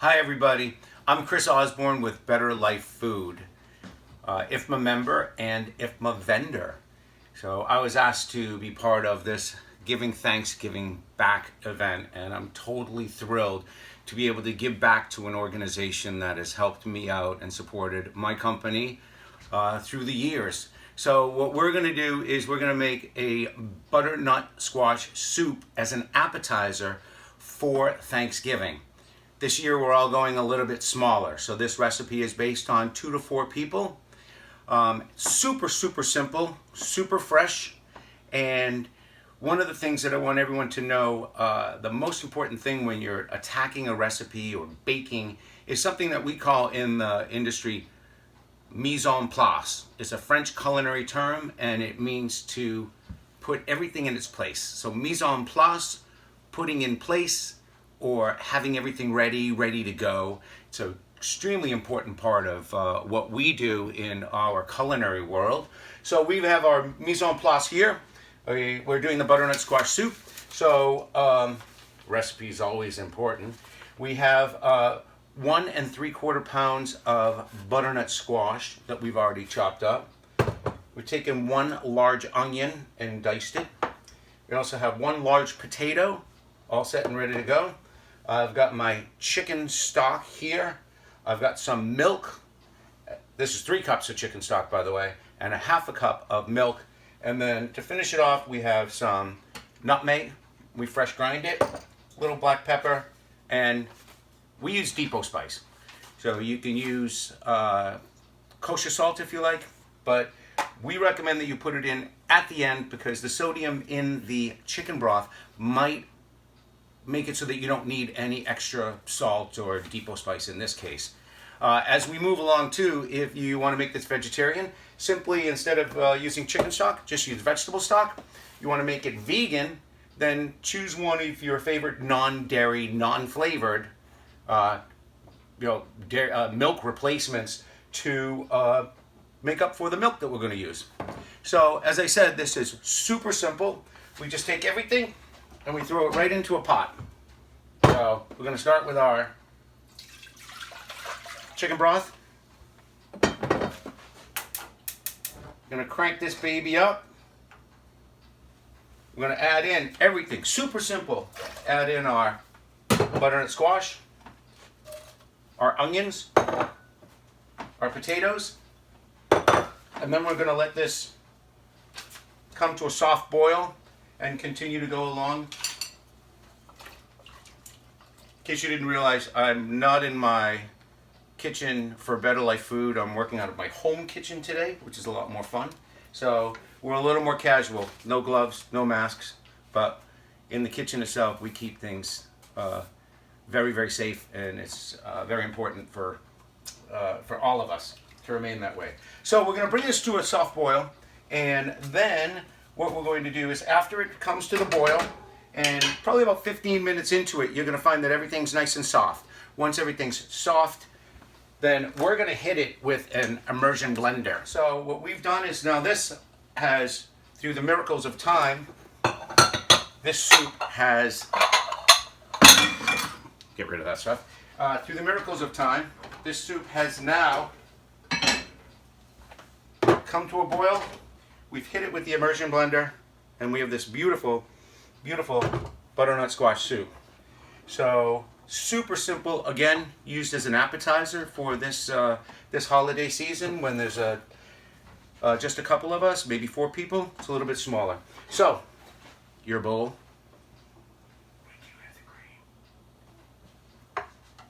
Hi everybody, I'm Chris Osborn with Better Life Food, IFMA member and IFMA vendor. So I was asked to be part of this Giving Thanksgiving Back event, and I'm totally thrilled to be able to give back to an organization that has helped me out and supported my company through the years. So what we're going to do is we're going to make a butternut squash soup as an appetizer for Thanksgiving. This year we're all going a little bit smaller, so this recipe is based on 2 to 4 people. Super simple, super fresh, and one of the things that I want everyone to know, the most important thing when you're attacking a recipe or baking is something that we call in the industry mise en place. It's a French culinary term, and it means to put everything in its place. So mise en place, putting in place, or having everything ready to go. It's an extremely important part of what we do in our culinary world. So we have our mise en place here. We're doing the butternut squash soup. So recipe is always important. We have 1 3/4 pounds of butternut squash that we've already chopped up. We've taken 1 large onion and diced it. We also have 1 large potato, all set and ready to go. I've got my chicken stock here. I've got some milk. This is 3 cups of chicken stock, by the way, and a 1/2 cup of milk. And then to finish it off, we have some nutmeg. We fresh grind it, little black pepper, and we use depot spice. So you can use kosher salt if you like, but we recommend that you put it in at the end because the sodium in the chicken broth might make it so that you don't need any extra salt or depot spice in this case. As we move along too, if you want to make this vegetarian, simply instead of using chicken stock, just use vegetable stock. You want to make it vegan, then choose one of your favorite non-dairy, non-flavored milk replacements to make up for the milk that we're going to use. So as I said, this is super simple. We just take everything and we throw it right into a pot. So we're going to start with our chicken broth. I'm going to crank this baby up. We're going to add in everything, super simple. Add in our butternut squash, our onions, our potatoes, and then we're going to let this come to a soft boil and continue to go along. In case you didn't realize, I'm not in my kitchen for Better Life Food. I'm working out of my home kitchen today, which is a lot more fun. So we're a little more casual. No gloves, no masks, but in the kitchen itself, we keep things very safe, and it's very important for all of us to remain that way. So we're going to bring this to a soft boil, and then what we're going to do is after it comes to the boil, and probably about 15 minutes into it, you're going to find that everything's nice and soft. Once everything's soft, then we're going to hit it with an immersion blender. So what we've done is now this has, through the miracles of time, this soup has, get rid of that stuff. Through the miracles of time, this soup has now come to a boil. We've hit it with the immersion blender, and we have this beautiful butternut squash soup. So super simple, again, used as an appetizer for this this holiday season when there's just a couple of us, maybe 4 people. It's a little bit smaller. So your bowl.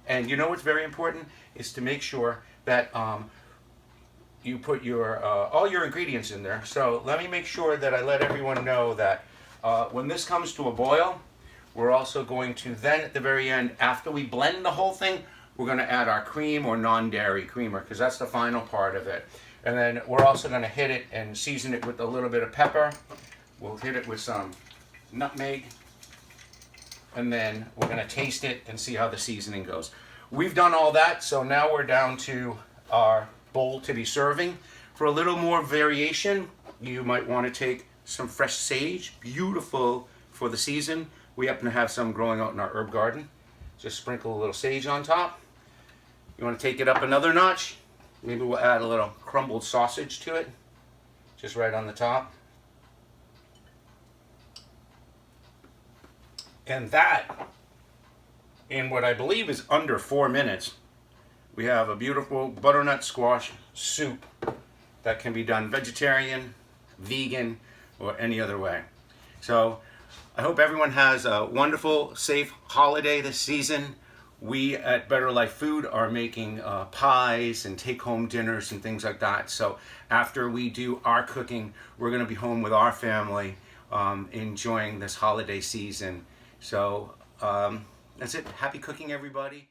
And you know what's very important is to make sure that you put your all your ingredients in there. So let me make sure that I let everyone know that when this comes to a boil, we're also going to then at the very end, after we blend the whole thing, we're going to add our cream or non-dairy creamer because that's the final part of it. And then we're also going to hit it and season it with a little bit of pepper. We'll hit it with some nutmeg, and then we're going to taste it and see how the seasoning goes. We've done all that, so now we're down to our bowl to be serving. For a little more variation, you might want to take some fresh sage, beautiful for the season. We happen to have some growing out in our herb garden. Just sprinkle a little sage on top. You want to take it up another notch? Maybe we'll add a little crumbled sausage to it, just right on the top. And that, in what I believe is under 4 minutes, we have a beautiful butternut squash soup that can be done vegetarian, vegan, or any other way. So I hope everyone has a wonderful, safe holiday this season. We at Better Life Food are making pies and take-home dinners and things like that. So after we do our cooking, we're going to be home with our family enjoying this holiday season. So that's it. Happy cooking, everybody.